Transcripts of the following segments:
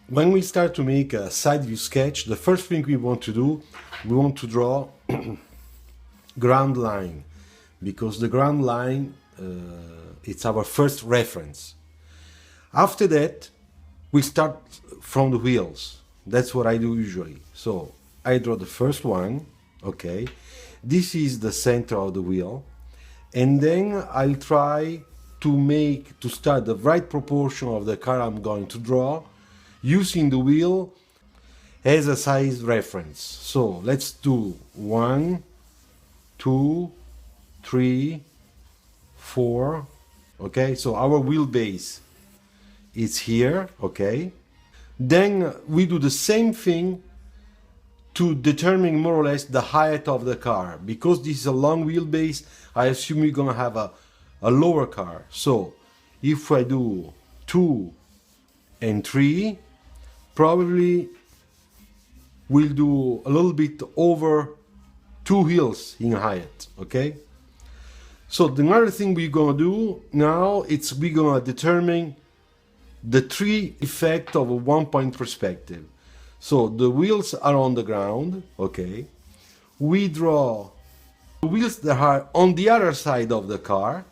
When we start to make a side view sketch, the first thing we want to do, we want to draw ground line, because the ground line it's our first reference. After that, we start from the wheels. That's what I do usually. So I draw the first one, okay. This is the center of the wheel, and then I'll try to start the right proportion of the car I'm going to draw, using the wheel as a size reference. So let's do 1, 2, 3, 4. Okay, so our wheelbase is here. Okay, then we do the same thing to determine more or less the height of the car. Because this is a long wheelbase, I assume you're gonna have a lower car. So if I do 2 and 3, probably we'll do a little bit over 2 wheels in height. Okay, so the another thing we're gonna do now, we're gonna determine the tree effect of a 1-point perspective. So the wheels are on the ground, okay. We draw the wheels that are on the other side of the car.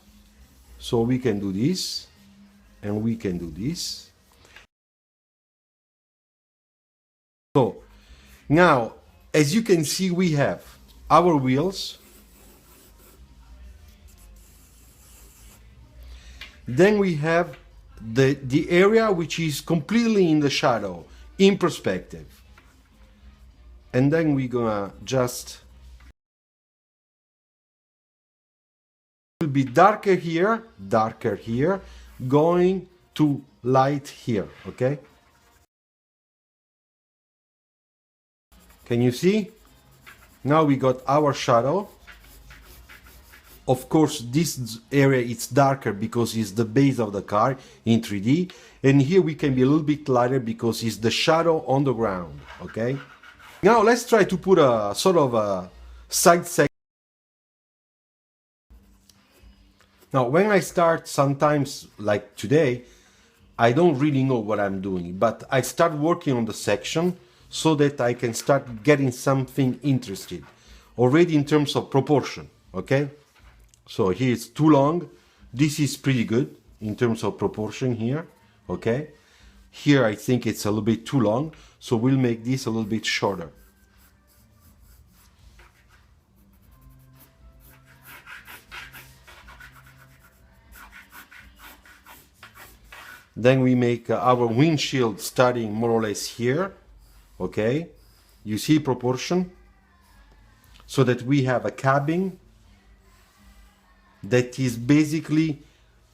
So we can do this, and we can do this. So now, as you can see, we have our wheels. Then we have the area which is completely in the shadow, in perspective. And then we're gonna just will be darker here, going to light here, okay? Can you see? Now we got our shadow. Of course, this area is darker because it's the base of the car in 3D. And here we can be a little bit lighter because it's the shadow on the ground, okay? Now let's try to put a sort of a side section. Now when I start, sometimes like today, I don't really know what I'm doing, but I start working on the section so that I can start getting something interested already in terms of proportion, okay? So here it's too long. This is pretty good in terms of proportion here, okay? Here I think it's a little bit too long, so we'll make this a little bit shorter. Then we make our windshield starting more or less here, okay? You see proportion? So that we have a cabin that is basically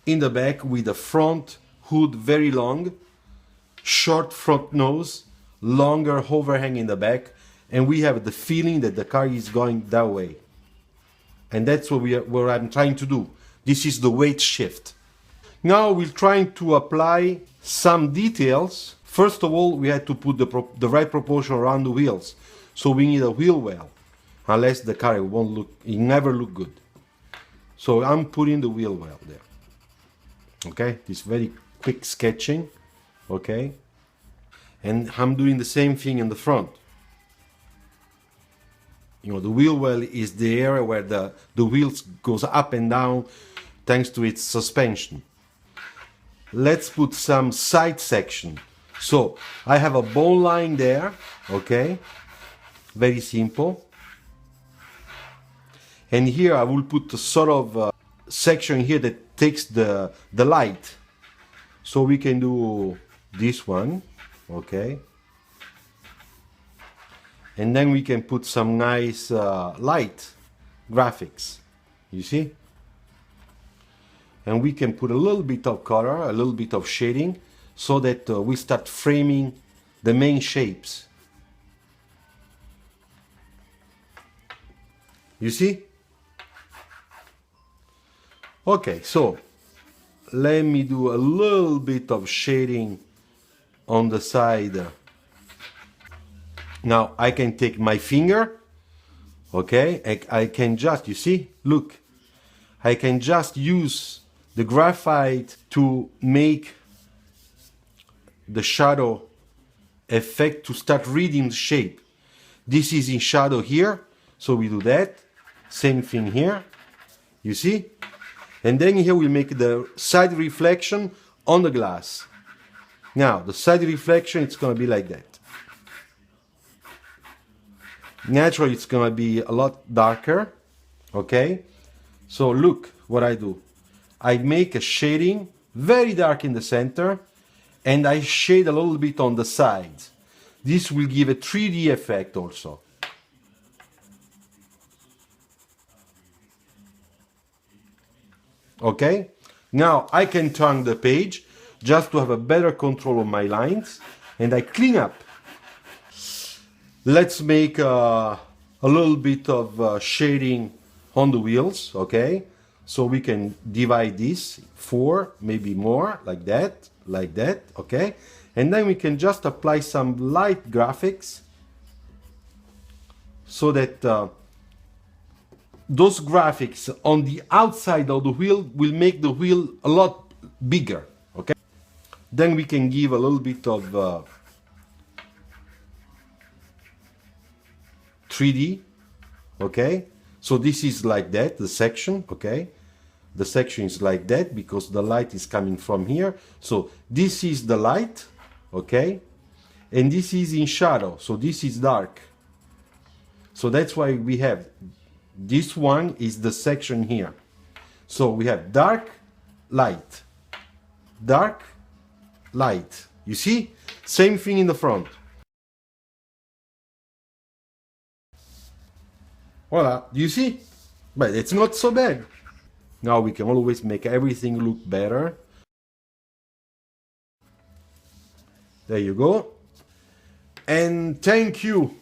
in the back with the front hood very long, short front nose, longer overhang in the back, and we have the feeling that the car is going that way. And that's what I'm trying to do. This is the weight shift. Now we're trying to apply some details. First of all, we had to put the right proportion around the wheels. So we need a wheel well. Unless the car it never look good. So I'm putting the wheel well there. Okay, this very quick sketching. Okay, and I'm doing the same thing in the front. You know, the wheel well is the area where the wheels goes up and down thanks to its suspension. Let's put some side section. So I have a bone line there. Okay, very simple. And here I will put a sort of section here that takes the light. So we can do this one, okay? And then we can put some nice light graphics, you see? And we can put a little bit of color, a little bit of shading, so that we start framing the main shapes. You see? Okay, so let me do a little bit of shading on the side. Now I can take my finger, okay, I can just, you see, look, I can just use the graphite to make the shadow effect to start reading the shape. This is in shadow here, so we do that. Same thing here, you see? And then here we make the side reflection on the glass. Now, the side reflection, it's going to be like that. Naturally, it's going to be a lot darker, okay? So look what I do. I make a shading, very dark in the center, and I shade a little bit on the sides. This will give a 3D effect also. Okay? Now I can turn the page just to have a better control of my lines, and I clean up. Let's make a little bit of shading on the wheels, okay? So we can divide this 4, maybe more, like that, okay? And then we can just apply some light graphics so that those graphics on the outside of the wheel will make the wheel a lot bigger, okay? Then we can give a little bit of 3D, okay? So this is like that, the section, okay? The section is like that because the light is coming from here. So this is the light, okay? And this is in shadow, so this is dark. So that's why we have, this one is the section here. So we have dark, light, dark, light. You see? Same thing in the front. Voila, do you see? But it's not so bad. Now we can always make everything look better. There you go. And thank you